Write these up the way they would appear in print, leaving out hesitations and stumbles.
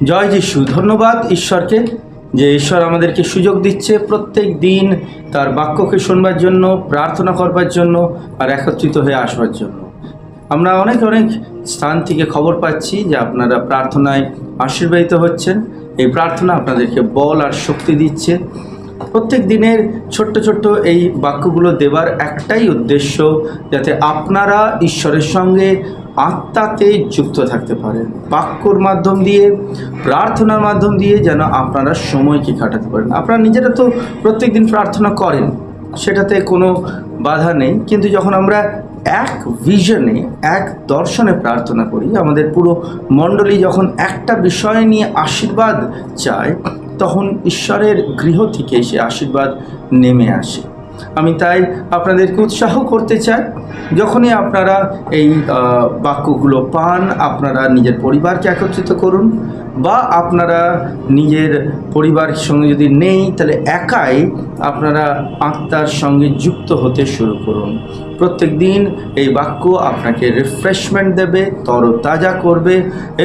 জয় যিশু। ধন্যবাদ ঈশ্বরকে যে ঈশ্বর আমাদেরকে সুযোগ দিচ্ছে প্রত্যেক দিন তার বাক্যকে শুনবার জন্য, প্রার্থনা করবার জন্য আর একত্রিত হয়ে আসবার জন্য। আমরা অনেক স্থান থেকে খবর পাচ্ছি যে আপনারা প্রার্থনায় আশীর্বাদিত হচ্ছেন। এই প্রার্থনা আপনাদেরকে বল আর শক্তি দিচ্ছে। প্রত্যেক দিনের ছোট্ট এই বাক্যগুলো দেবার একটাই উদ্দেশ্য, যাতে আপনারা ঈশ্বরের সঙ্গে আত্মাতে যুক্ত থাকতে পারেন। বাক্যর মাধ্যম দিয়ে, প্রার্থনার মাধ্যম দিয়ে যেন আপনারা সময়কে কাটাতে পারেন। আপনারা নিজেরা তো প্রত্যেক দিন প্রার্থনা করেন, সেটাতে কোনো বাধা নেই, কিন্তু যখন আমরা এক ভিশনে, এক দর্শনে প্রার্থনা করি, আমাদের পুরো মণ্ডলী যখন একটা বিষয় নিয়ে আশীর্বাদ চায়, তখন ঈশ্বরের গৃহ থেকে সে আশীর্বাদ নেমে আসে। আমি তাই আপনাদেরকে উৎসাহ করতে চাই, যখনই আপনারা এই বাক্যগুলো পান, আপনারা নিজের পরিবারকে একত্রিত করুন, বা আপনারা নিজের পরিবারের সঙ্গে যদি নেই, তাহলে একাই আপনারা আত্মার সঙ্গে যুক্ত হতে শুরু করুন। প্রত্যেক দিন এই বাক্য আপনাকে রিফ্রেশমেন্ট দেবে, তরতাজা করবে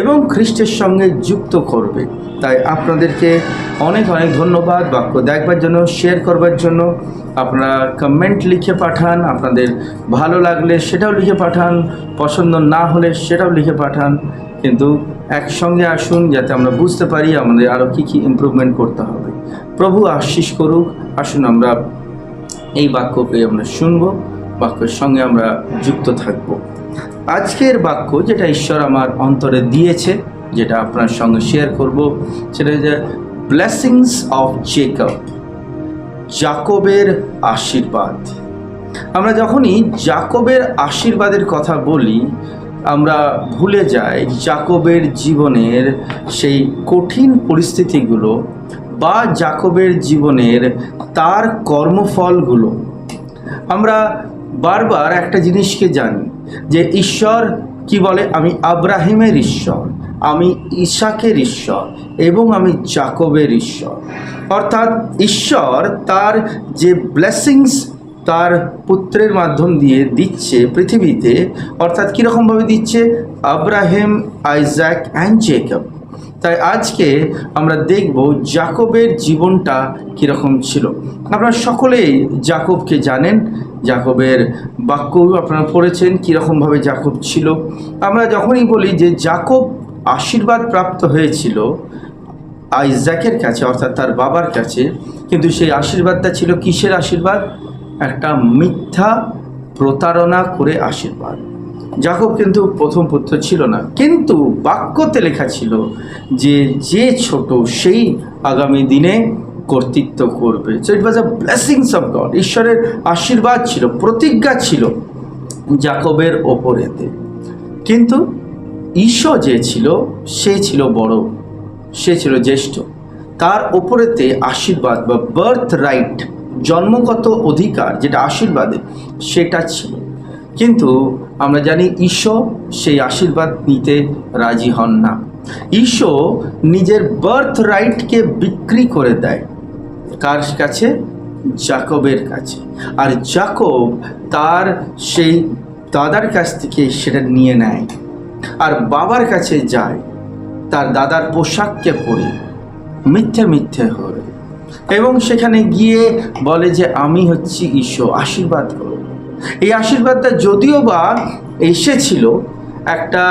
এবং খ্রিস্টের সঙ্গে যুক্ত করবে। তাই আপনাদেরকে অনেক ধন্যবাদ বাক্য দেখবার জন্য, শেয়ার করবার জন্য। আপনারা কমেন্ট লিখে পাঠান, আপনাদের ভালো লাগলে সেটাও লিখে পাঠান, পছন্দ না হলে সেটাও লিখে পাঠান, কিন্তু একসঙ্গে আসুন যাতে আমরা বুঝতে পারি আমাদের আরও কী ইমপ্রুভমেন্ট করতে হবে। প্রভু আশীষ করুক। আসুন আমরা এই বাক্যকে আমরা শুনবো, বাক্যের সঙ্গে আমরা যুক্ত থাকব। আজকের বাক্য যেটা ঈশ্বর আমার অন্তরে দিয়েছে, যেটা আপনার সঙ্গে শেয়ার করব, সেটা হচ্ছে ব্লেসিংস অফ জেকব, যাকবের আশীর্বাদ। আমরা যখনই যাকবের আশীর্বাদের কথা বলি, আমরা ভুলে যাই যাকবের জীবনের সেই কঠিন পরিস্থিতিগুলো, বা যাকবের জীবনের তার কর্মফলগুলো। আমরা বারবার একটা জিনিসকে জানি যে ঈশ্বর কি বলে, আমি আব্রাহিমের ঈশ্বর, আমি ইসাকের ঈশ্বর এবং আমি যাকবের ঈশ্বর। অর্থাৎ ঈশ্বর তার যে ব্লেসিংস তার পুত্রের মাধ্যম দিয়ে দিচ্ছে পৃথিবীতে, অর্থাৎ কীরকমভাবে দিচ্ছে, আব্রাহিম, আইজাক অ্যান্ড জেকব। তাই আজকে আমরা দেখব যাকবের জীবনটা কীরকম ছিল। আপনারা সকলেই যাকবকে জানেন, যাকবের বাক্য আপনারা পড়েছেন কীরকমভাবে যাকব ছিল। আমরা যখনই বলি যে যাকব আশীর্বাদ প্রাপ্ত হয়েছিল আইজাকের কাছে, অর্থাৎ তার বাবার কাছে, কিন্তু সেই আশীর্বাদটা ছিল কিসের আশীর্বাদ? একটা মিথ্যা প্রতারণা করে আশীর্বাদ। যাকব কিন্তু প্রথম পুত্র ছিল না, কিন্তু বাক্যতে লেখা ছিল যে ছোট সেই আগামী দিনে কর্তৃত্ব করবে। So it was a blessings of god. ঈশ্বরের আশীর্বাদ ছিল, প্রতিজ্ঞা ছিল যাকবের ওপরেতে। কিন্তু ঈশো যে ছিল, সে ছিল বড়, সে ছিল জ্যেষ্ঠ, তার ওপরেতে আশীর্বাদ বা বার্থ রাইট, জন্মগত অধিকার যেটা আশীর্বাদে, সেটা ছিল। কিন্তু আমরা জানি ঈশো সেই আশীর্বাদ নিতে রাজি হন না। ঈশো নিজের বার্থ রাইটকে বিক্রি করে দেয় কার কাছে? যাকবের কাছে। আর যাকব তার সেই দাদার কাছ থেকে সেটা নিয়ে নেয়, আর বাবার কাছে যায় তার দাদার পোশাককে পরে মিথ্যে করে, এবং সেখানে গিয়ে বলে যে আমি হচ্ছি ঈশো, আশীর্বাদ করো। এই আশীর্বাদটা যদিও বা এসেছিল একটা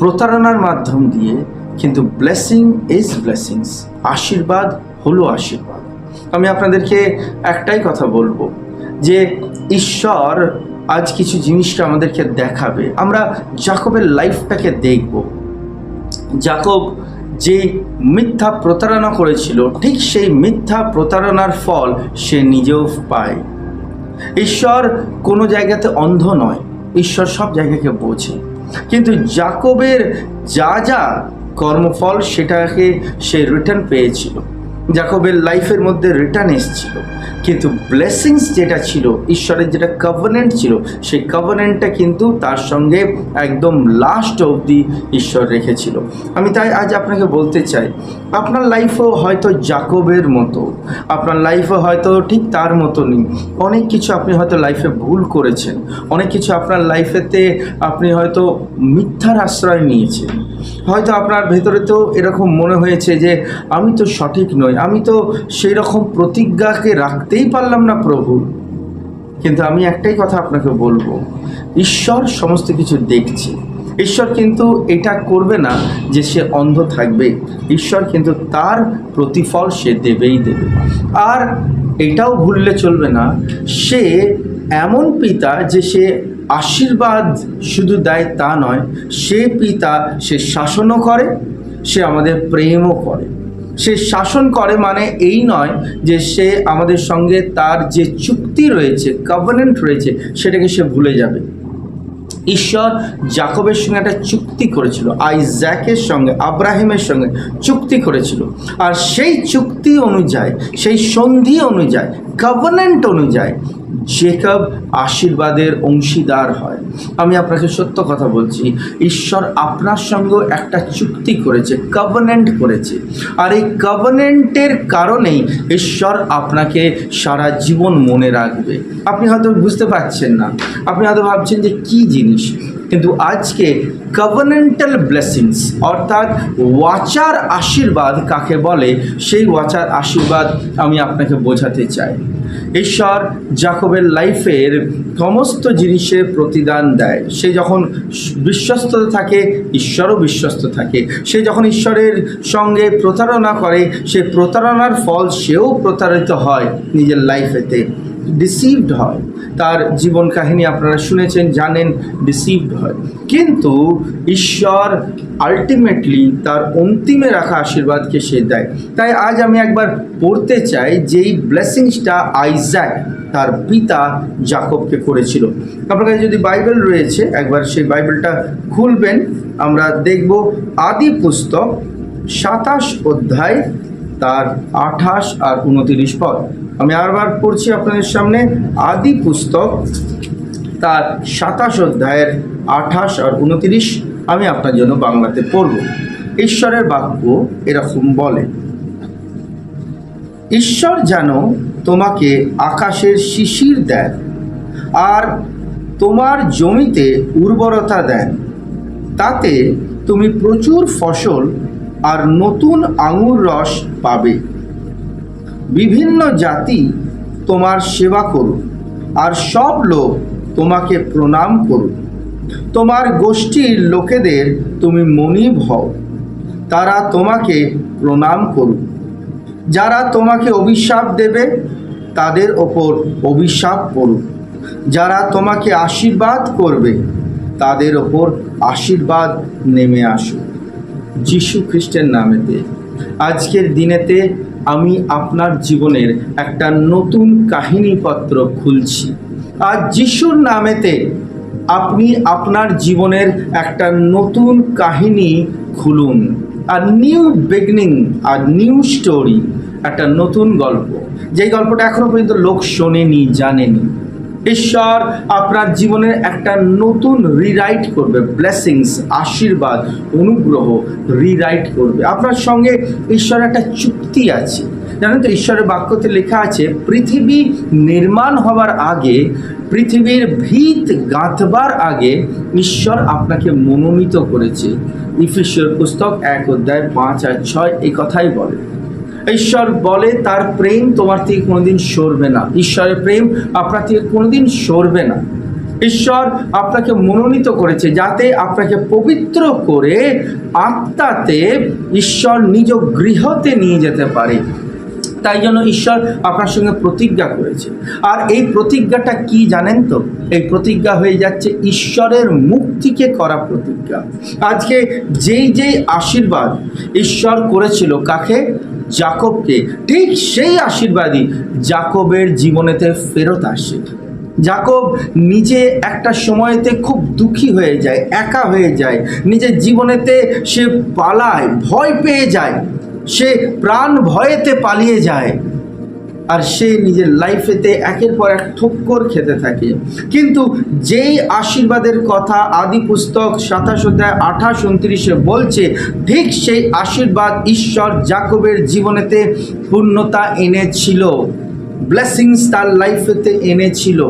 প্রতারণার মাধ্যম দিয়ে, কিন্তু ব্লেসিং ইজ ব্লেসিংস, আশীর্বাদ হলো আশীর্বাদ। আমি আপনাদেরকে একটাই কথা বলবো যে ঈশ্বর আজ কিছু জিনিসটা আমাদেরকে দেখাবে। আমরা যাকবের লাইফটাকে দেখব। যাকব যে মিথ্যা প্রতারণা করেছিল, ঠিক সেই মিথ্যা প্রতারণার ফল সে নিজেও পায়। ঈশ্বর কোনো জায়গাতে অন্ধ নয়, ঈশ্বর সব জায়গাকে বোঝে। কিন্তু যাকবের যা কর্মফল সেটাকে সে রিটার্ন পেয়েছিল, যাকবের লাইফের মধ্যে রিটার্ন এসেছিল। কিন্তু ব্লেসিংস যেটা ছিল, ঈশ্বরের যেটা কভেনেন্ট ছিল, সেই কভেনেন্টটা কিন্তু তার সঙ্গে একদম লাস্ট অবধি ঈশ্বর রেখেছিল। আমি তাই আজ আপনাকে বলতে চাই, আপনার লাইফও হয়তো যাকবের মতো, আপনার লাইফও হয়তো ঠিক তার মতনই। অনেক কিছু আপনি হয়তো লাইফে ভুল করেছেন, অনেক কিছু আপনার লাইফেতে আপনি হয়তো মিথ্যার আশ্রয় নিয়েছেন, হয়তো আপনার ভেতরে তো এরকম মনে হয়েছে যে আমি তো সঠিক নই, আমি তো সেই রকম প্রতিজ্ঞাকে রাখতেই পারলাম না প্রভু। কিন্তু আমি একটাই কথা আপনাকে বলবো, ঈশ্বর সমস্ত কিছু দেখছে। ঈশ্বর কিন্তু এটা করবে না যে সে অন্ধ থাকবে, ঈশ্বর কিন্তু তার প্রতিফল সে দেবেই দেবে। আর এটাও ভুললে চলবে না, সে এমন পিতা যে সে আশীর্বাদ শুধু দেয় তা নয়, সে পিতা, সে শাসনও করে, সে আমাদের প্রেমও করে। সে শাসন করে মানে এই নয় যে সে আমাদের সঙ্গে তার যে চুক্তি রয়েছে, কভেনেন্ট রয়েছে, সেটাকে সে ভুলে যাবে। ঈশ্বর জাকবের সঙ্গে একটা চুক্তি করেছিল, আইজ্যাকের সঙ্গে, আব্রাহিমের সঙ্গে চুক্তি করেছিল। আর সেই চুক্তি অনুযায়ী, সেই সন্ধি অনুযায়ী, কভেনেন্ট অনুযায়ী জেকব আশীর্বাদের অংশীদার হয়। আমি আপনাকে সত্য কথা বলছি, ঈশ্বর আপনার সঙ্গেও একটা চুক্তি করেছে, কভেনেন্ট করেছে। আর এই কভেনেন্টের কারণেই ঈশ্বর আপনাকে সারা জীবন মনে রাখবে। আপনি হয়তো বুঝতে পারছেন না, আপনি হয়তো ভাবছেন যে কী জিনিস, কিন্তু আজকে কভেনেন্টাল ব্লেসিংস অর্থাৎ ওয়াচার আশীর্বাদ কাকে বলে, সেই ওয়াচার আশীর্বাদ আমি আপনাকে বোঝাতে চাই। ঈশ্বর জাকবের লাইফের সমস্ত জিনিসের প্রতিদান দেয়। সে যখন বিশ্বস্ত থাকে, ঈশ্বরও বিশ্বস্ত থাকে। সে যখন ঈশ্বরের সঙ্গে প্রতারণা করে, সে প্রতারণার ফল সেও প্রতারিত হয়, নিজের লাইফেতে ডিসিভড হয়। তার জীবন কাহিনী আপনারা শুনেছেন, জানেন, ডিসিভড হয়। কিন্তু ঈশ্বর আলটিমেটলি তার অন্তিমে রাখা আশীর্বাদকে সে দেয়। তাই আজ আমি একবার পড়তে চাই যেই ব্লেসিংসটা আইজ্যাক তার পিতা জাকবকে করেছিল। আপনার কাছে যদি বাইবেল রয়েছে, একবার সেই বাইবেলটা খুলবেন। আমরা দেখব আদি পুস্তক 27 অধ্যায় তার 28 আর 29 পদ। আমি আরবার পড়ছি আপনাদের সামনে, আদি পুস্তক তার 27 অধ্যায়ের 28 আর 29 আমি আপনার জন্য বাংলাতে পড়ব। ঈশ্বরের বাক্য এরকম বলে, ঈশ্বর যেন তোমাকে আকাশের শিশির দেন আর তোমার জমিতে উর্বরতা দেন, তাতে তুমি প্রচুর ফসল আর নতুন আঙুর রস পাবে। বিভিন্ন জাতি তোমার সেবা করুক আর সব লোক তোমাকে প্রণাম করুক। তোমার গোষ্ঠীর লোকেদের তুমি মনিব হও, তারা তোমাকে প্রণাম করুক। যারা তোমাকে অভিশাপ দেবে তাদের ওপর অভিশাপ পড়ুক, যারা তোমাকে আশীর্বাদ করবে তাদের ওপর আশীর্বাদ নেমে আসুক। যিশু খ্রিস্টের নামেতে আজকের দিনেতে আমি আপনার জীবনের একটা নতুন কাহিনীপত্র খুলছি। আর যিশুর নামেতে আপনি আপনার জীবনের একটা নতুন কাহিনী খুলুন। আর নিউ বিগিনিং, আর নিউ স্টোরি, একটা নতুন গল্প, যেই গল্পটা এখনো পর্যন্ত লোক শোনেনি, জানেনি। ঈশ্বর আপনার জীবনের একটা নতুন রিরাইট করবে, ব্লেসিংস, আশীর্বাদ, অনুগ্রহ রিরাইট করবে। আপনার সঙ্গে ঈশ্বরের একটা চুক্তি আছে, জানেন তো? ঈশ্বরের বাক্যতে লেখা আছে, পৃথিবী নির্মাণ হবার আগে, পৃথিবীর ভিত গাঁথবার আগে ঈশ্বর আপনাকে মনোনীত করেছে। ইফিসীয় পুস্তক 1 অধ্যায় 5 আর 6 এই কথাই বলে। ঈশ্বর বলে তার প্রেম তোমার থেকে কোনোদিন সরবে না। ঈশ্বরের প্রেম আপনার থেকে কোনোদিন সরবে না। ঈশ্বর আপনাকে মনোনীত করেছে যাতে আপনাকে পবিত্র করে আত্মাতে ঈশ্বর নিজ গৃহতে নিয়ে যেতে পারে। তাই জন্য ঈশ্বর আপনার সঙ্গে প্রতিজ্ঞা করেছে। আর এই প্রতিজ্ঞাটা কি জানেন তো? এই প্রতিজ্ঞা হয়ে যাচ্ছে ঈশ্বরের মুখ থেকে করা প্রতিজ্ঞা। আজকে যেই আশীর্বাদ ঈশ্বর করেছিল কাকে? জাকবকে, ঠিক সেই আশীর্বাদই জাকবের জীবনেতে ফেরত আসে। জাকব নিজে একটা সময়তে খুব দুঃখী হয়ে যায়, একা হয়ে যায়, নিজের জীবনেতে সে পালায়, ভয় পেয়ে যায়, সে প্রাণ ভয়েতে পালিয়ে যায়। আর সে নিজের লাইফেতে একের পর এক ঠক্কর খেতে থাকে। কিন্তু যেই আশীর্বাদের কথা আদি পুস্তক 27 অধ্যায় 28-29 বলছে, ঠিক সেই আশীর্বাদ ঈশ্বর জাকবের জীবনেতে পূর্ণতা এনেছিল, ব্লেসিংস তার লাইফেতে এনেছিল।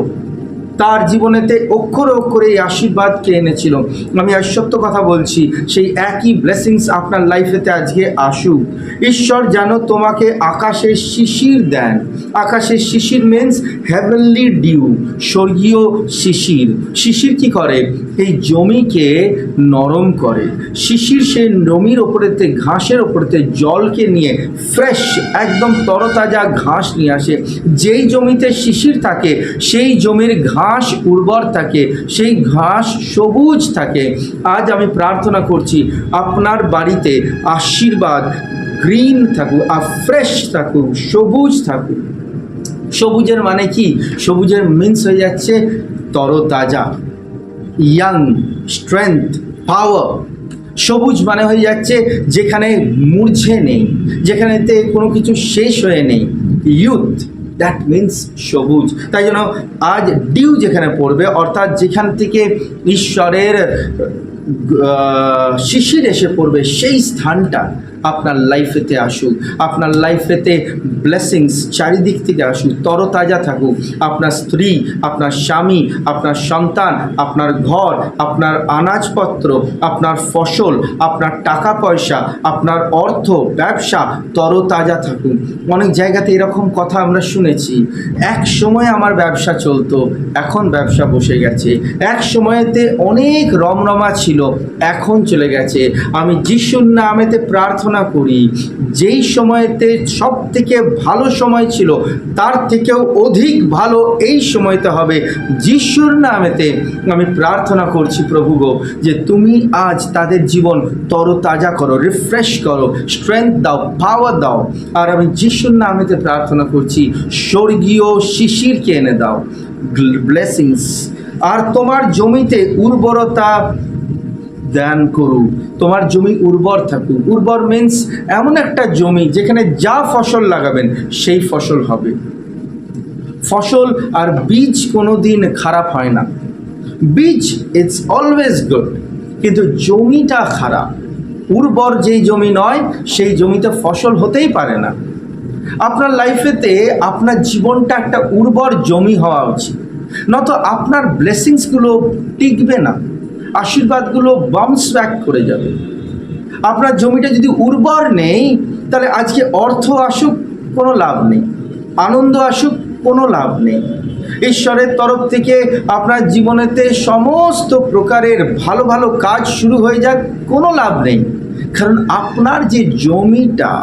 তার জীবনেতে অক্ষরে অক্ষরে এই আশীর্বাদকে এনেছিল। আমি আজ সত্য কথা বলছি, সেই একই ব্লেসিংস আপনার লাইফেতে আজকে আসুক। ঈশ্বর যেন তোমাকে আকাশের শিশির দেন। আকাশের শিশির মিন্স হেভেনলি ডিউ, স্বর্গীয় শিশির। শিশির কি করে? এই জমিকে নরম করে। শিশির সেই জমির ওপরেতে, ঘাসের ওপরেতে জলকে নিয়ে ফ্রেশ, একদম তরতাজা ঘাস নিয়ে আসে। যেই জমিতে শিশির থাকে সেই জমির ঘাস উর্বর থাকে, সেই ঘাস সবুজ থাকে। আজ আমি প্রার্থনা করছি আপনার বাড়িতে আশীর্বাদ গ্রিন থাকুক, আর ফ্রেশ থাকুক, সবুজ থাকুক। সবুজের মানে কি? সবুজের মিন্স হয়ে যাচ্ছে তরতাজা, ইয়াং, স্ট্রেংথ, পাওয়ার। সবুজ মানে হয়ে যাচ্ছে যেখানে মূর্ছে নেই, যেখানেতে কোনো কিছু শেষ হয়ে নেই, ইউথ, দ্যাট মিন্স সবুজ। তাই জন্য আজ ডিউ যেখানে পড়বে, অর্থাৎ যেখান থেকে ঈশ্বরের শিশির এসে পড়বে, সেই স্থানটা আপনার লাইফেতে আসুক। আপনার লাইফেতে ব্লেসিংস চারিদিক থেকে আসুক, তরতাজা থাকুক। আপনার স্ত্রী, আপনার স্বামী, আপনার সন্তান, আপনার ঘর, আপনার আনাজপত্র, আপনার ফসল, আপনার টাকা পয়সা, আপনার অর্থ, ব্যবসা তরতাজা থাকুক। অনেক জায়গাতে এরকম কথা আমরা শুনেছি, এক সময় আমার ব্যবসা চলতো, এখন ব্যবসা বসে গেছে। এক সময়েতে অনেক রমরমা ছিল, এখন চলে গেছে। আমি যিশুর নামেতে প্রার্থনা করি, যেই সময়তে সব থেকে ভালো সময় ছিল তার থেকেও অধিক ভালো এই সময়তে হবে। যিশুর নামেতে আমি প্রার্থনা করছি প্রভু গো, যে তুমি আজ তাদের জীবন তরতাজা করো, রিফ্রেশ করো, স্ট্রেংথ দাও, পাওয়ার দাও। আর আমি যিশুর নামেতে প্রার্থনা করছি স্বর্গীয় শিশিরকে এনে দাও, ব্লেসিংস। আর তোমার জমিতে উর্বরতা দান করুক, তোমার জমি উর্বর থাকুক। উর্বর মিন্স এমন একটা জমি যেখানে যা ফসল লাগাবেন সেই ফসল হবে। ফসল আর বীজ কোনো দিন খারাপ হয় না, বীজ ইটস অলওয়েজ গুড, কিন্তু জমিটা খারাপ। উর্বর যেই জমি নয় সেই জমিতে ফসল হতেই পারে না। আপনার লাইফেতে আপনার জীবনটা একটা উর্বর জমি হওয়া উচিত, নয়তো আপনার ব্লেসিংসগুলো টিকবে না, আশীর্বাদগুলো বাউন্স ব্যাক করে যাবে। আপনার জমিটা যদি উর্বর নেই, তাহলে আজকে অর্থ আসুক কোনো লাভ নেই, আনন্দ আসুক কোনো লাভ নেই। ঈশ্বরের তরফ থেকে আপনার জীবনেতে সমস্ত প্রকারের ভালো ভালো কাজ শুরু হয়ে যাক, কোনো লাভ নেই। কারণ আপনার যে জমিটা,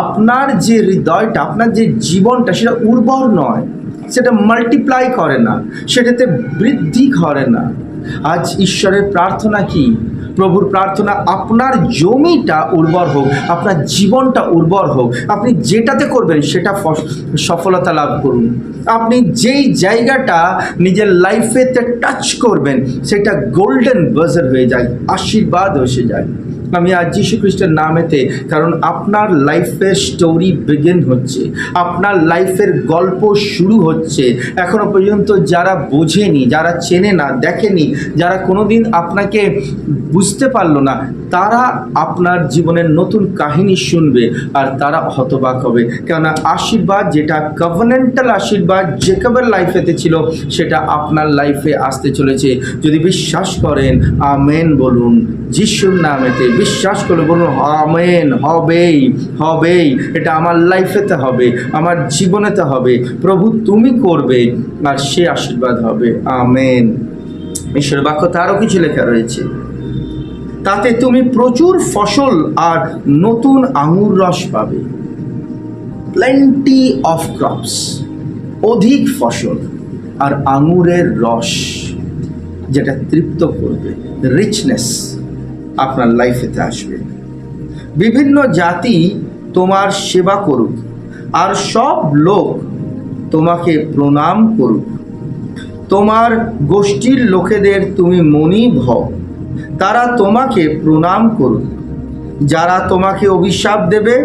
আপনার যে হৃদয়টা, আপনার যে জীবনটা, সেটা উর্বর নয়, সেটা মাল্টিপ্লাই করে না, সেটাতে বৃদ্ধি করে না। আজ ঈশ্বরের প্রার্থনা কি? প্রভুর প্রার্থনা আপনার জমিটা উর্বর হোক, আপনার জীবনটা উর্বর হোক। আপনি যেটাতে করবেন সেটা সফলতা লাভ করুন। আপনি যেই জায়গাটা নিজের লাইফেতে টাচ করবেন সেটা গোল্ডেন বাজার হয়ে যায়, আশীর্বাদ এসে যায়। আমি আজ যীশু খ্রিস্টের নামেতে, কারণ আপনার লাইফের স্টোরি বিগিন হচ্ছে, আপনার লাইফের গল্প শুরু হচ্ছে। এখনো পর্যন্ত যারা বোঝেনি, যারা চেনে না, দেখেনি, যারা কোনোদিন আপনাকে বুঝতে পারলো না, তারা আপনার জীবনের নতুন কাহিনী শুনবে আর তারা হতবাক হবে। কেননা আশীর্বাদ, যেটা কভেনেন্টাল আশীর্বাদ জেকবের লাইফেতে ছিল, সেটা আপনার লাইফে আসতে চলেছে। যদি বিশ্বাস করেন আমেন বলুন, যিশুর নামেতে বিশ্বাস করে বলুন আমেন। হবেই হবেই, এটা আমার লাইফেতে হবে, আমার জীবনেতে হবে। প্রভু তুমি করবে আর সে আশীর্বাদ হবে। আমেন। ঈশ্বরের বাক্যতে আরও কিছু লেখা রয়েছে, তাতে তুমি প্রচুর ফসল আর নতুন আঙুর রস পাবে। প্লেন্টি অফ ক্রপস, অধিক ফসল আর আঙুরের রস, যেটা তৃপ্ত করবে, রিচনেস আপনার লাইফেতে আসবে। বিভিন্ন জাতি তোমার সেবা করুক আর সব লোক তোমাকে প্রণাম করুক। তোমার গোষ্ঠীর লোকেদের তুমি মনিব হও, তারা তোমাকে প্রণাম করুক। যারা তোমাকে অভিশাপ দেবে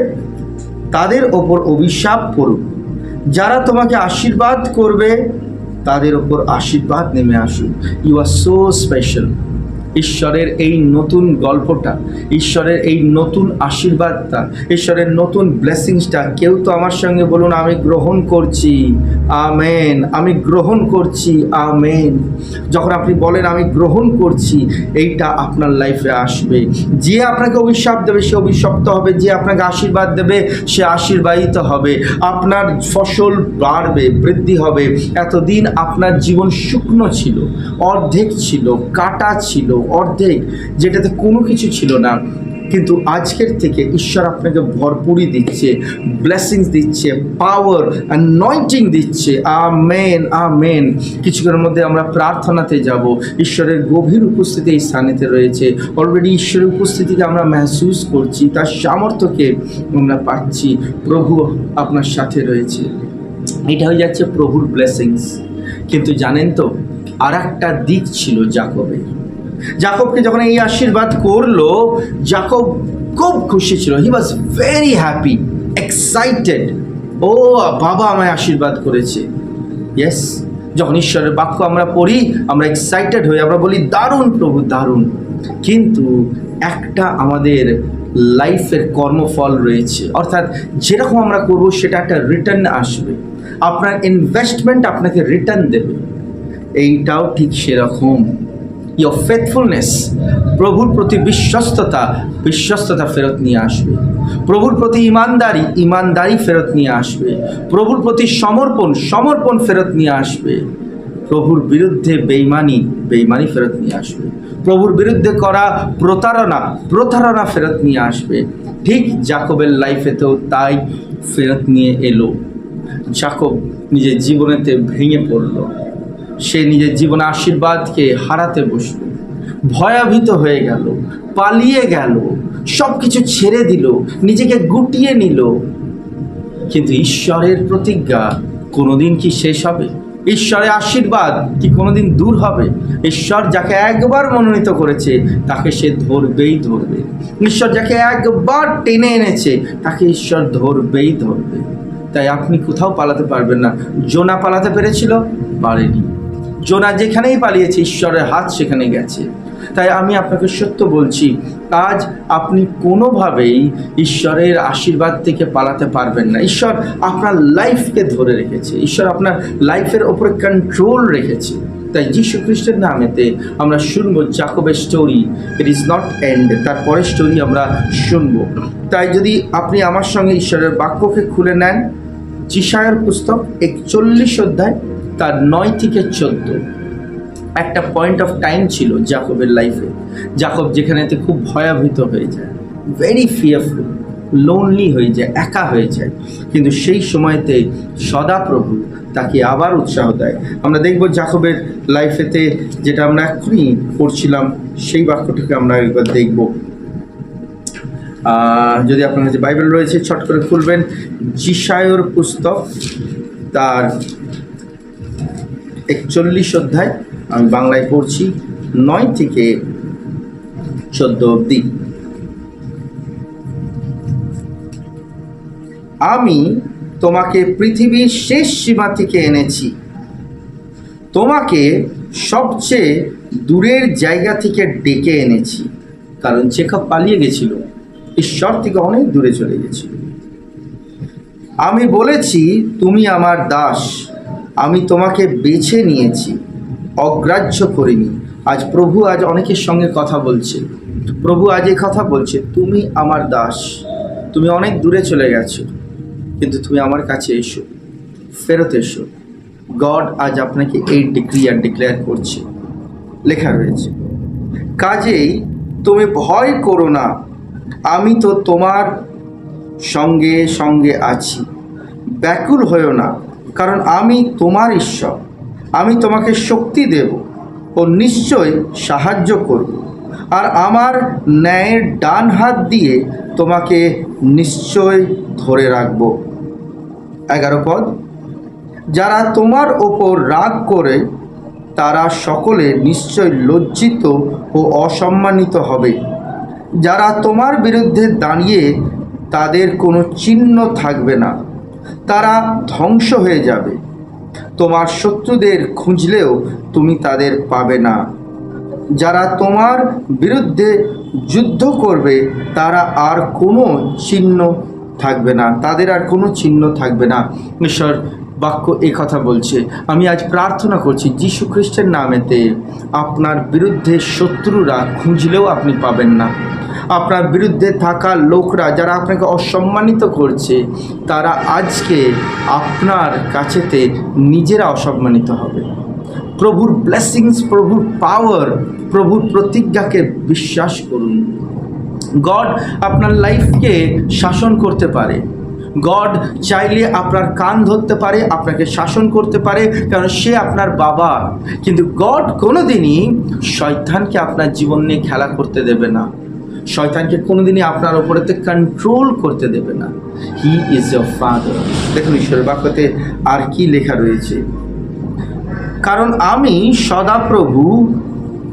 তাদের ওপর অভিশাপ করুক, যারা তোমাকে আশীর্বাদ করবে তাদের ওপর আশীর্বাদ নেমে আসুক। You are so special. ঈশ্বরের এই নতুন গল্পটা, ঈশ্বরের এই নতুন আশীর্বাদটা, ঈশ্বরের নতুন ব্লেসিংসটা কেউ তো আমার সঙ্গে বলুন, আমি গ্রহণ করছি। আমেন। আমি গ্রহণ করছি। আমেন। যখন আপনি বলেন আমি গ্রহণ করছি, এইটা আপনার লাইফে আসবে। যে আপনাকে অভিশাপ দেবে সে অভিশপ্ত হবে, যে আপনাকে আশীর্বাদ দেবে সে আশীর্বাদিত হবে। আপনার ফসল বাড়বে, বৃদ্ধি হবে। এতদিন আপনার জীবন শুকনো ছিল, অর্ধেক ছিল, কাটা ছিল, অর্ধেক, যেটাতে কোনো কিছু ছিল না। কিন্তু আজকের থেকে ঈশ্বর আপনাকে ভরপুরি দিচ্ছে, ব্লেসিংস দিচ্ছে, পাওয়ার, অ্যানয়েন্টিং দিচ্ছে। Amen, amen. কিছুক্ষণের মধ্যে আমরা প্রার্থনাতে যাব। ঈশ্বরের গভীর উপস্থিতি এই স্থানেতে রয়েছে। অলরেডি ঈশ্বরের উপস্থিতিকে আমরা মেহসুস করছি, তার সামর্থ্যকে আমরা পাচ্ছি। প্রভু আপনার সাথে রয়েছে। এটা হয়ে যাচ্ছে প্রভুর ব্লেসিংস। কিন্তু জানেন তো, আর একটা দিক ছিল যাকবের। যাকবকে যখন এই আশীর্বাদ করলো, যাকব খুব খুশি ছিল। হি ওয়াজ ভেরি হ্যাপি, এক্সাইটেড। ও বাবা আমায় আশীর্বাদ করেছে। ইয়েস, যখন ঈশ্বরের বাক্য আমরা পড়ি, আমরা এক্সাইটেড হই, আমরা বলি দারুণ প্রভু, দারুণ। কিন্তু একটা আমাদের লাইফের কর্মফল রয়েছে, অর্থাৎ যেরকম আমরা করব সেটা একটা রিটার্ন আসবে। আপনার ইনভেস্টমেন্ট আপনাকে রিটার্ন দেবে। এইটাও ঠিক সেরকম। ইয়োর ফেথফুলনেস, প্রভুর প্রতি বিশ্বস্ততা ফেরত নিয়ে আসবে। প্রভুর প্রতি ইমানদারি ফেরত নিয়ে আসবে। প্রভুর প্রতি সমর্পণ ফেরত নিয়ে আসবে। প্রভুর বিরুদ্ধে বেইমানি ফেরত নিয়ে আসবে। প্রভুর বিরুদ্ধে করা প্রতারণা ফেরত নিয়ে আসবে। ঠিক যাকবের লাইফেতেও তাই ফেরত নিয়ে এলো। যাকব নিজের জীবনেতে ভেঙে পড়ল। সে নিজের জীবনে আশীর্বাদকে হারাতে বসল, ভয়াভীত হয়ে গেল, পালিয়ে গেল, সব কিছু ছেড়ে দিল, নিজেকে গুটিয়ে নিল। কিন্তু ঈশ্বরের প্রতিজ্ঞা কোনোদিন কি শেষ হবে? ঈশ্বরের আশীর্বাদ কি কোনোদিন দূর হবে? ঈশ্বর যাকে একবার মনোনীত করেছে তাকে সে ধরবে। ঈশ্বর যাকে একবার টেনে এনেছে তাকে ঈশ্বর ধরবে। তাই আপনি কোথাও পালাতে পারবেন না। জোনা পালাতে পেরেছিল? পারেনি। জোনা যেখানেই পালিয়েছে, ঈশ্বরের হাত সেখানে গেছে। তাই আমি আপনাকে সত্য বলছি, আজ আপনি কোনোভাবেই ঈশ্বরের আশীর্বাদ থেকে পালাতে পারবেন না। ঈশ্বর আপনার লাইফকে ধরে রেখেছে, ঈশ্বর আপনার লাইফের ওপরে কন্ট্রোল রেখেছে। তাই যীশু খ্রিস্টের নামেতে আমরা শুনবো যাকবের story, it is not end. তারপরের স্টোরি আমরা শুনবো। তাই যদি আপনি আমার সঙ্গে ঈশ্বরের বাক্যকে খুলে নেন, যিশায়ার পুস্তক 41 অধ্যায়, তার 9 থেকে 14। একটা পয়েন্ট অফ টাইম ছিল যাকবের লাইফে। যাকব যেখানেতে খুব ভয়াভীত হয়ে যায়, ভেরি ফিয়ারফুল, লোনলি হয়ে যায়, একা হয়ে যায়। কিন্তু সেই সময়তে সদাপ্রভু তাকে আবার উৎসাহ দেয়। আমরা দেখব যাকবের লাইফেতে, যেটা আমরা এখনই পড়ছিলাম, সেই বাক্যটাকে আমরা একবার দেখব। যদি আপনার কাছে বাইবেল রয়েছে, ছট করে খুলবেন যিশায়ার পুস্তক, তার 41 অধ্যায়। আমি বাংলায় পড়ছি, 9 থেকে 14 অবধি। আমি তোমাকে পৃথিবীর শেষ সীমা থেকে এনেছি, তোমাকে সবচেয়ে দূরের জায়গা থেকে ডেকে এনেছি। কারণ যাকব পালিয়ে গেছিল, ঈশ্বর থেকে অনেক দূরে চলে গেছিল। আমি বলেছি তুমি আমার দাস, আমি তোমাকে বেছে নিয়েছি, অগ্রাহ্য করিনি। আজ প্রভু অনেকের সঙ্গে কথা বলছে। প্রভু আজ এই কথা বলছে, তুমি আমার দাস, তুমি অনেক দূরে চলে গেছো, কিন্তু তুমি আমার কাছে এসো, ফেরত এসো। গড আজ আপনাকে এই ডিক্লেয়ার করছে। লেখা রয়েছে, কাজেই তুমি ভয় করো না, আমি তো তোমার সঙ্গে সঙ্গে আছি। ব্যাকুল হয়ো না, কারণ আমি তোমার ঈশ্বর। আমি তোমাকে শক্তি দেব ও নিশ্চয় সাহায্য করব, আর আমার ন্যায়ের ডান হাত দিয়ে তোমাকে নিশ্চয় ধরে রাখব। 11 পদ, যারা তোমার ওপর রাগ করে তারা সকলে নিশ্চয় লজ্জিত ও অসম্মানিত হবে। যারা তোমার বিরুদ্ধে দাঁড়িয়ে তাদের কোনো চিহ্ন থাকবে না, তারা ধ্বংস হয়ে যাবে। তোমার শত্রুদের খুঁজলেও তুমি তাদের পাবে না। যারা তোমার বিরুদ্ধে যুদ্ধ করবে তারা আর কোনো চিহ্ন থাকবে না, তাদের আর কোনো চিহ্ন থাকবে না। ঈশ্বর বাক্য এই কথা বলছে। আমি আজ প্রার্থনা করছি যীশু খ্রিস্টের নামেতে, আপনার বিরুদ্ধে শত্রুরা খুঁজলেও আপনি পাবেন না। আপনার বিরুদ্ধে থাকা লোকরা যারা আপনাকে অসম্মানিত করছে, তারা আজকে আপনার কাছেতে নিজেরা অসম্মানিত হবে। প্রভুর ব্লেসিংস, প্রভুর পাওয়ার, প্রভুর প্রতিজ্ঞাকে বিশ্বাস করুন। গড আপনার লাইফকে শাসন করতে পারে। গড চাইলে আপনার কান ধরতে পারে, আপনাকে শাসন করতে পারে, কারণ সে আপনার বাবা। কিন্তু গড কোনোদিনই শয়তানকে আপনার জীবন নিয়ে খেলা করতে দেবে না। শয়তানকে কোনোদিনই আপনার ওপরেতে কন্ট্রোল করতে দেবে না। He is your father. দেখুন ঈশ্বরের বাক্যতে আর কি লেখা রয়েছে, কারণ আমি সদাপ্রভু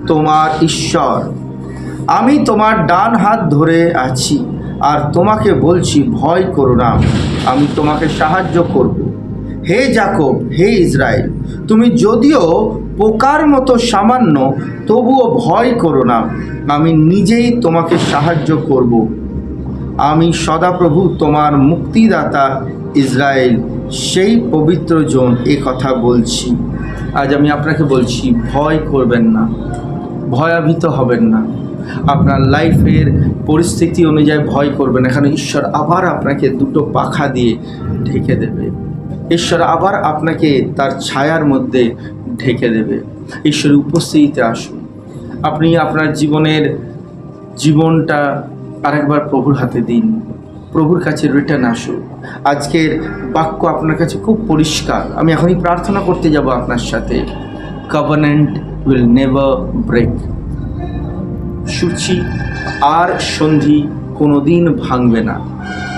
তোমার ঈশ্বর, আমি তোমার ডান হাত ধরে আছি আর তোমাকে বলছি, ভয় করো না, আমি তোমাকে সাহায্য করব। হে যাকব, হে ইসরায়েল, তুমি যদিও পোকার মতো সামান্য, তবুও ভয় করো না, আমি নিজেই তোমাকে সাহায্য করব। আমি সদাপ্রভু তোমার মুক্তিদাতা ইসরায়েল, সেই পবিত্র জন এ কথা বলছি। আজ আমি আপনাকে বলছি, ভয় করবেন না, ভয়াভীত হবেন না। আপনার লাইফের পরিস্থিতি অনুযায়ী ভয় করবেন না, কারণ ঈশ্বর আবার আপনাকে দুটো পাখা দিয়ে ঢেকে দেবে। ঈশ্বর আবার আপনাকে তার ছায়ার মধ্যে ঢেকে দেবে। ঈশ্বরের উপস্থিতিতে আসুন। আপনি আপনার জীবনটা আরেকবার প্রভুর হাতে দিন, প্রভুর কাছে রিটার্ন আসুন। আজকের বাক্য আপনার কাছে খুব পরিষ্কার। আমি এখনই প্রার্থনা করতে যাব আপনার সাথে। Covenant will never break. সূচি আর সন্ধি কোনোদিন ভাঙবে না।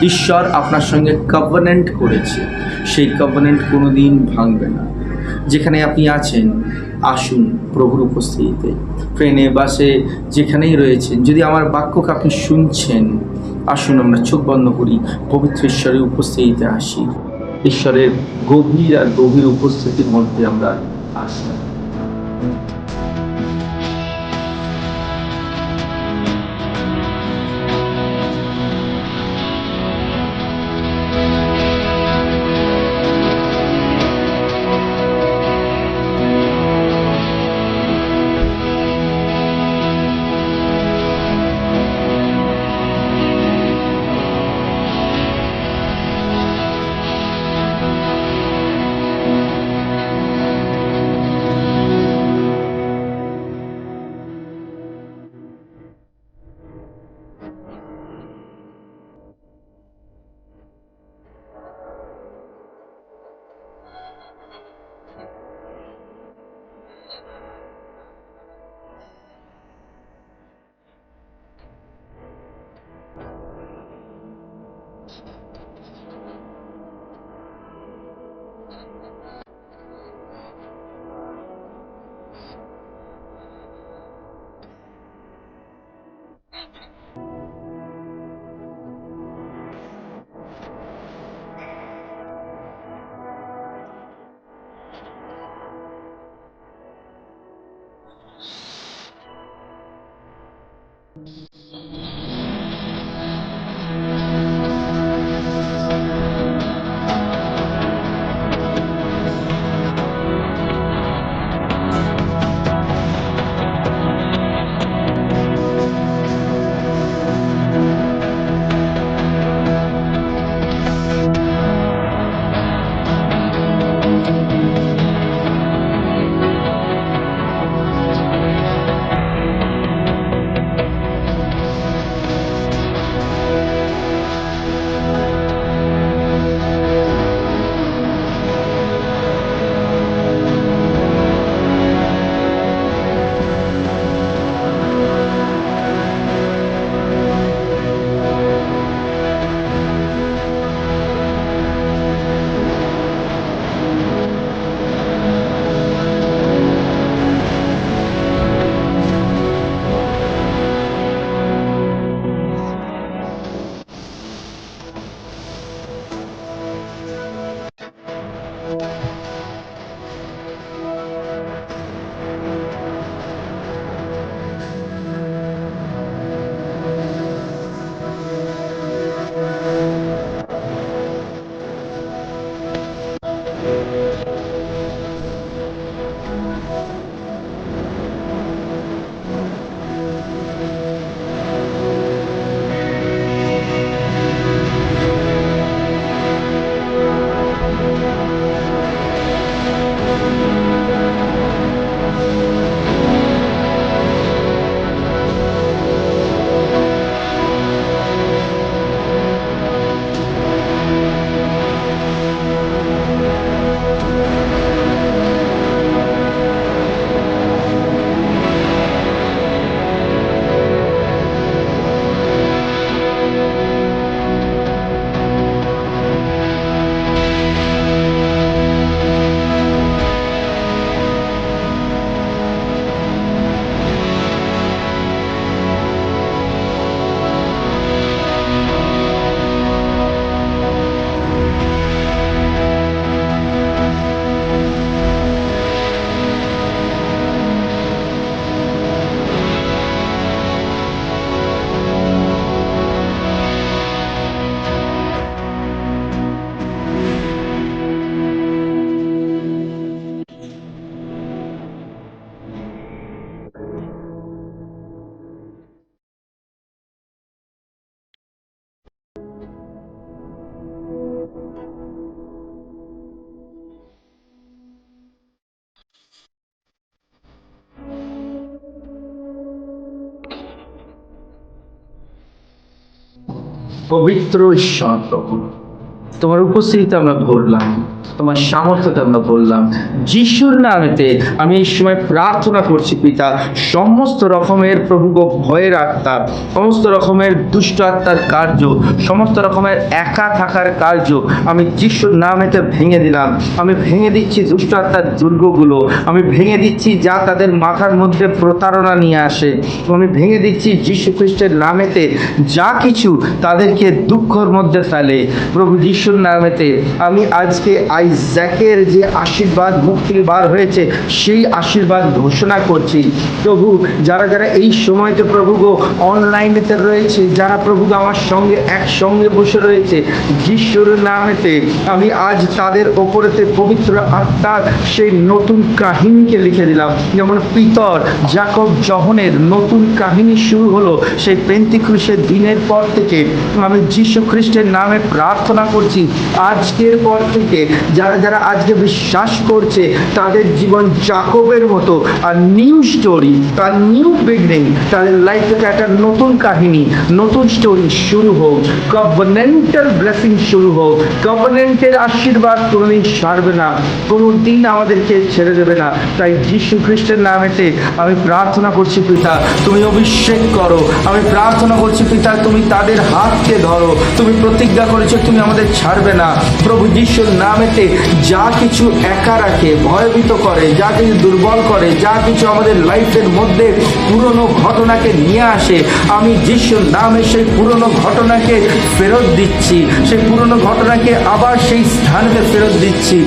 ঈশ্বর আপনার সঙ্গে কভেনেন্ট করেছে, সেই কভেনেন্ট কোনোদিন ভাঙবে না। যেখানে আপনি আছেন, আসুন প্রভুর উপস্থিতিতে। ট্রেনে, বাসে, যেখানেই রয়েছেন, যদি আমার বাক্যকে আপনি শুনছেন, আসুন আমরা চোখ বন্ধ করি, পবিত্র ঈশ্বরের উপস্থিতিতে আসি। ঈশ্বরের গভীর আর গভীর উপস্থিতির মধ্যে আমরা আসি। পবিত্র ঈশ্বর প্রভু, তোমার উপস্থিতিতে আমরা বললাম, তোমার সামর্থ্যতে আমরা বললাম, যিশুর নামেতে আমি এই সময় প্রার্থনা করছি পিতা, সমস্ত রকমের প্রভু গো ভয়ের আত্মা, সমস্ত রকমের দুষ্ট আত্মার কার্য, সমস্ত রকমের একা থাকার কার্য আমি যিশুর নামেতে ভেঙে দিলাম। আমি ভেঙে দিচ্ছি দুষ্ট আত্মার দুর্গগুলো, আমি ভেঙে দিচ্ছি যা তাদের মাথার মধ্যে প্রতারণা নিয়ে আসে, আমি ভেঙে দিচ্ছি যিশু খ্রিস্টের নামেতে যা কিছু তাদেরকে দুঃখের মধ্যে ফেলে। প্রভু যিশুর নামেতে আমি আজকে আইজ্যাকের যে আশীর্বাদ মুক্তির বার হয়েছে সেই আশীর্বাদ ঘোষণা করছি। প্রভু যারা যারা এই সময়তে প্রভু গো অনলাইনেতে রয়েছে, যারা প্রভু গো আমার সঙ্গে একসঙ্গে বসে রয়েছে, যিশুর নামেতে আমি আজ তাদের ওপরেতে পবিত্র আত্মার সেই নতুন কাহিনীকে লিখে দিলাম। যেমন পিতর যাকব জহনের নতুন কাহিনী শুরু হলো সেই পেন্তিকুস্তের দিনের পর থেকে, আমি যিশু খ্রিস্টের নামে প্রার্থনা করছি আজকের পর থেকে যারা যারা আজকে বিশ্বাস করছে তাদের জীবন যাকবের মতো আর নিউ স্টোরি, আর নিউ বিগিনিং, তাদের লাইফ থেকে একটা নতুন কাহিনী, নতুন স্টোরি শুরু হোক। কভেনেন্টাল ব্লেসিং শুরু হোক। কভেনেন্টের আশীর্বাদ কোনোদিন ছাড়বে না, কোনোদিন আমাদেরকে ছেড়ে দেবে না। তাই যিশু খ্রিস্টের নামেতে আমি প্রার্থনা করছি পিতা, তুমি অভিষেক করো। আমি প্রার্থনা করছি পিতা, তুমি তাদের হাতকে ধরো। তুমি প্রতিজ্ঞা করেছো তুমি আমাদের ছাড়বে না। প্রভু যিশুর নামেতে যা কিছু একা রাখে, ভয়ভীত করে, যা কিছু দুর্বল করে, যা কিছু আমাদের লাইফের মধ্যে পুরনো ঘটনাকে নিয়ে আসে, আমি যিশুর নামে সেই পুরনো ঘটনাকে ফেরত দিচ্ছি, সেই পুরনো ঘটনাকে আবার সেই স্থানকে ফেরত দিচ্ছি।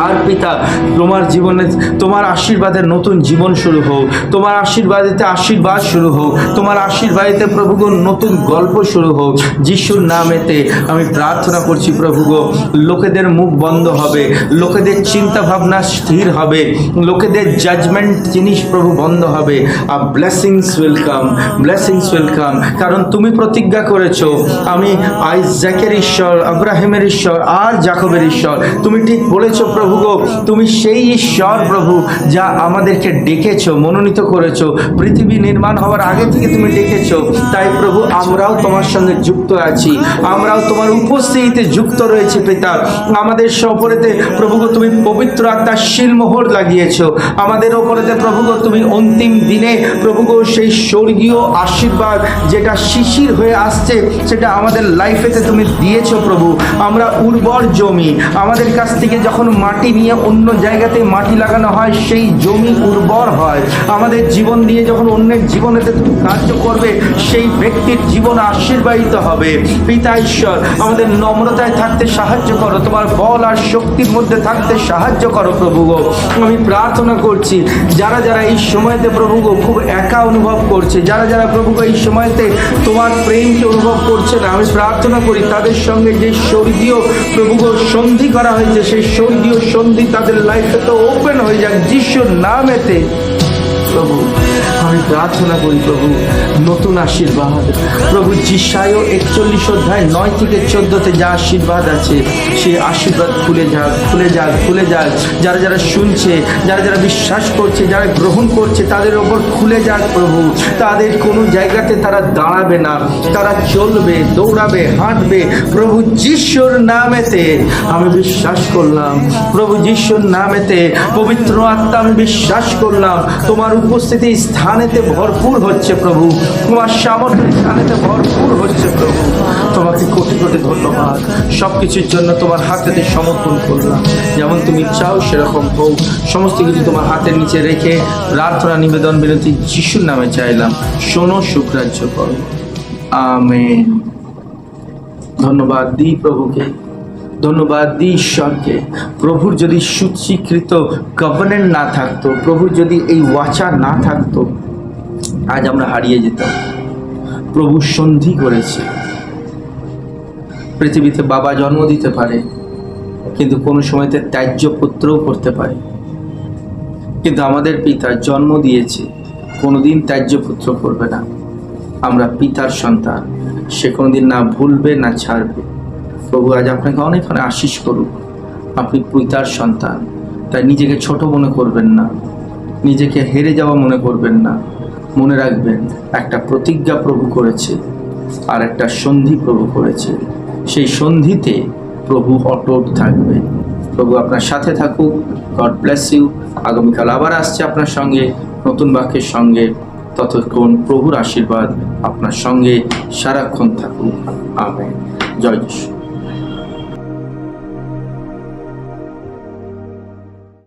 আর পিতা তোমার জীবনে তোমার আশীর্বাদের নতুন জীবন শুরু হোক, তোমার আশীর্বাদেতে আশীর্বাদ শুরু হোক, তোমার আশীর্বাদেতে প্রভুগো নতুন গল্প শুরু হোক। যিশুর নামেতে আমি প্রার্থনা করছি প্রভুগো, লোকেদের মুখ বন্ধ হবে, লোকেদের চিন্তা ভাবনা স্থির হবে, লোকেদের জাজমেন্ট জিনিস প্রভু বন্ধ হবে। আর blessings will come, blessings will come. কারণ তুমি প্রতিজ্ঞা করেছো আমি আইজ্যাকের ঈশ্বর, আব্রাহিমের ঈশ্বর আর যাকবের ঈশ্বর। তুমি ঠিক বলেছো প্রভু গো, তুমি সেই ঈশ্বর প্রভু যা আমাদেরকে ডেকেছো, মনোনীত করেছো, পৃথিবী নির্মাণ হওয়ার আগে থেকে তুমি ডেকেছো। তাই প্রভু আমরাও তোমার সঙ্গে যুক্ত আছি, আমরাও তোমার উপস্থিতিতে যুক্ত রয়েছে পিতা। আমাদের ওপরেতে প্রভু গো তুমি পবিত্র আত্মার শিলমোহর লাগিয়েছো, আমাদের ওপরেতে প্রভু গো তুমি অন্তিম দিনে প্রভু গো সেই স্বর্গীয় আশীর্বাদ যেটা শিশির হয়ে আসছে সেটা আমাদের লাইফেতে তুমি দিয়েছো প্রভু। আমরা উর্বর জমি, আমাদের কাছ থেকে যখন মাটি নিয়ে অন্য জায়গাতে মাটি লাগানো হয় সেই জমি উর্বর হয়। আমাদের জীবন দিয়ে যখন অন্যের জীবনেতে তুমি কার্য করবে সেই ব্যক্তির জীবন আশীর্বাদিত হবে। পিতা ঈশ্বর আমাদের নম্রতায় থাকতে সাহায্য করো, তোমার বল আর শক্তির মধ্যে থাকতে সাহায্য করো প্রভু গো। আমি প্রার্থনা করছি যারা যারা এই সময়তে প্রভু গো খুব একা অনুভব করছে, যারা যারা প্রভু গো এই সময়তে তোমার প্রেমকে অনুভব করছে না, আমি প্রার্থনা করি তাদের সঙ্গে যে স্বর্গীয় প্রভু গো সন্ধি করা হয়েছে সেই স্বর্গীয় সন্ধি তাদের লাইফে তো ওপেন হয়ে যাক যিশুর নামেতে। প্রভু আমি প্রার্থনা করি প্রভু নতুন আশীর্বাদ প্রভু, যিশায় 41 অধ্যায় 9 থেকে 14 যা আশীর্বাদ আছে সেই আশীর্বাদ খুলে যাক, খুলে যাক, খুলে যাক। যারা যারা শুনছে, যারা যারা বিশ্বাস করছে, যারা গ্রহণ করছে তাদের ওপর খুলে যাক প্রভু। তাদের কোনো জায়গাতে তারা দাঁড়াবে না, তারা চলবে, দৌড়াবে, হাঁটবে প্রভু যিশুর নামেতে। আমি বিশ্বাস করলাম প্রভু যিশুর নামেতে, পবিত্র আত্মা আমি বিশ্বাস করলাম তোমার উপস্থিতি স্থানেতে ভরপুর হচ্ছে প্রভু, তোমার সামর্থ্য স্থানেতে ভরপুর হচ্ছে প্রভু। তোমাকে কোটি কোটি ধন্যবাদ, সব কিছুর জন্য তোমার হাতেতে সমর্পণ করলাম। যেমন তুমি চাও সেরকম হোক, সমস্ত কিছু তোমার হাতের নিচে রেখে প্রার্থনা নিবেদন বিনতি যিশুর নামে চাইলাম, শোনো, সুগ্রাহ্য করো, আমেন। ধন্যবাদ দিই প্রভুকে, ধন্যবাদ দিই ঈশ্বরকে। প্রভুর যদি সুস্বীকৃত কভেনেন্ট না থাকতো, প্রভুর যদি এই ওয়াচা না থাকতো, আজ আমরা হারিয়ে যেতাম। প্রভু সন্ধি করেছে। পৃথিবীতে বাবা জন্ম দিতে পারে, কিন্তু কোনো সময়তে ত্যায্য পুত্রও করতে পারে, কিন্তু আমাদের পিতা জন্ম দিয়েছে, কোনোদিন ত্যায্য পুত্র করবে না। আমরা পিতার সন্তান, সে কোনোদিন না ভুলবে না ছাড়বে। প্রভু আজ আপনাকে অনেক অনেক আশীষ করুক। আপনি পিতার সন্তান, তাই নিজেকে ছোট মনে করবেন না, নিজেকে হেরে যাওয়া মনে করবেন না। মনে রাখবেন একটা প্রতিজ্ঞা প্রভু করেছে, আর একটা সন্ধি প্রভু করেছে। সেই সন্ধিতে প্রভু অটুট থাকবে। প্রভু আপনার সাথে থাকুক। God bless you. আগামীকাল আবার আসছে আপনার সঙ্গে নতুন বাক্যের সঙ্গে। ততক্ষণ প্রভুর আশীর্বাদ আপনার সঙ্গে সারাক্ষণ থাকুক। আমেন। জয় যিশু।